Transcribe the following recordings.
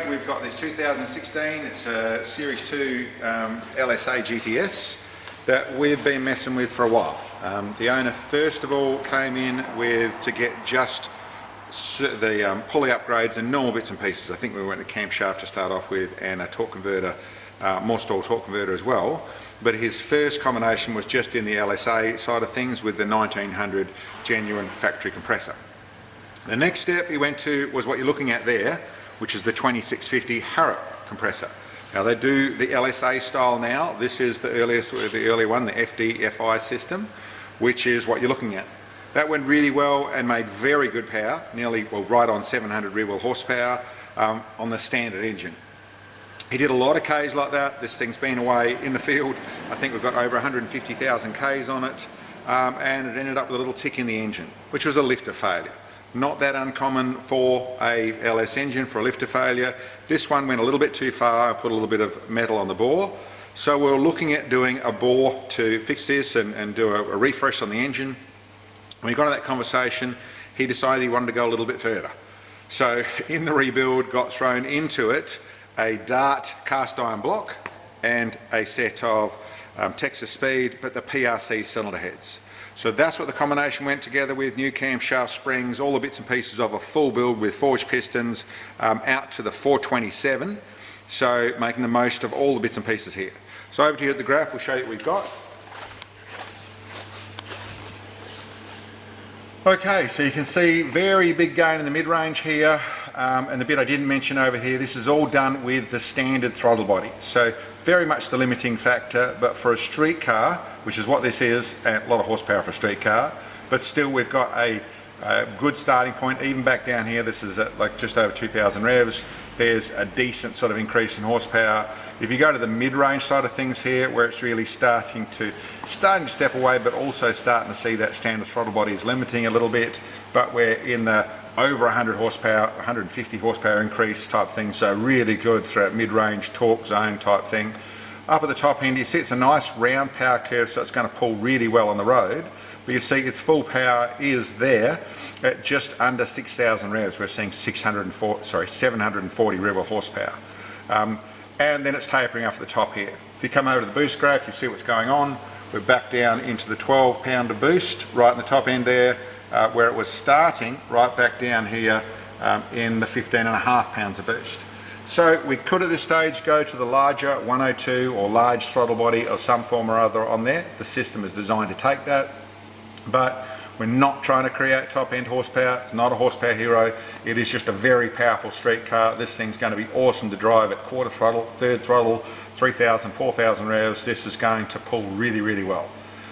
we've got this 2016, it's a Series 2 LSA GTS that we've been messing with for a while. The owner first of all came in to get just the pulley upgrades and normal bits and pieces. I think we went to camshaft to start off with and a torque converter, Morse-stall torque converter as well. But his first combination was just in the LSA side of things with the 1900 genuine factory compressor. The next step he went to was what you're looking at there, which is the 2650 Harrop compressor. Now they do the LSA style now. This is the early one, the FDFI system, which is what you're looking at. That went really well and made very good power, right on 700 rear wheel horsepower on the standard engine. He did a lot of Ks like that. This thing's been away in the field. I think we've got over 150,000 Ks on it, and it ended up with a little tick in the engine, which was a lifter failure. Not that uncommon for a LS engine, for a lifter failure. This one went a little bit too far, put a little bit of metal on the bore. So we were looking at doing a bore to fix this and do a refresh on the engine. When we got to that conversation, he decided he wanted to go a little bit further. So in the rebuild, got thrown into it a Dart cast iron block and a set of Texas Speed, but the PRC cylinder heads. So that's what the combination went together with: new camshaft springs, all the bits and pieces of a full build with forged pistons out to the 427. So making the most of all the bits and pieces here. So over to you at the graph, we'll show you what we've got. Okay, so you can see very big gain in the mid-range here, and the bit I didn't mention over here, this is all done with the standard throttle body. So very much the limiting factor, but for a street car, which is what this is, and a lot of horsepower for a street car, but still we've got a good starting point. Even back down here, this is at like just over 2,000 revs. There's a decent sort of increase in horsepower. If you go to the mid-range side of things here, where it's really starting to step away, but also starting to see that standard throttle body is limiting a little bit, but we're in the over 100 horsepower, 150 horsepower increase type thing, so really good throughout mid-range torque zone type thing. Up at the top end, you see it's a nice round power curve, so it's going to pull really well on the road. But you see its full power is there at just under 6,000 revs. We're seeing 740 rear wheel horsepower. And then it's tapering off at the top here. If you come over to the boost graph, you see what's going on. We're back down into the 12 pounder boost, right in the top end there, where it was starting, right back down here in the 15.5 pounds of boost. So we could at this stage go to the larger 102 or large throttle body of some form or other on there. The system is designed to take that, but we're not trying to create top end horsepower. It's not a horsepower hero. It is just a very powerful street car. This thing's going to be awesome to drive at quarter throttle, third throttle, 3,000, 4,000 revs. This is going to pull really, really well.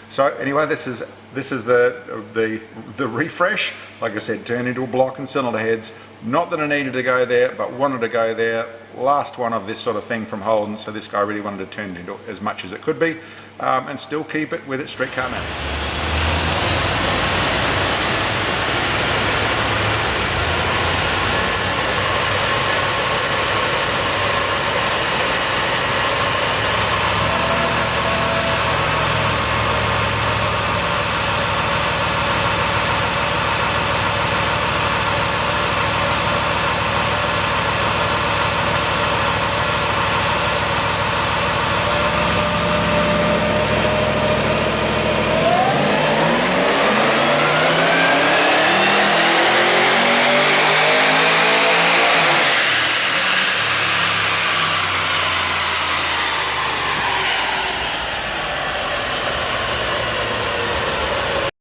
So anyway, this is the refresh. Like I said, turned into a block and cylinder heads. Not that I needed to go there, but wanted to go there. Last one of this sort of thing from Holden, so this guy really wanted to turn it into as much as it could be, and still keep it with its street car manners.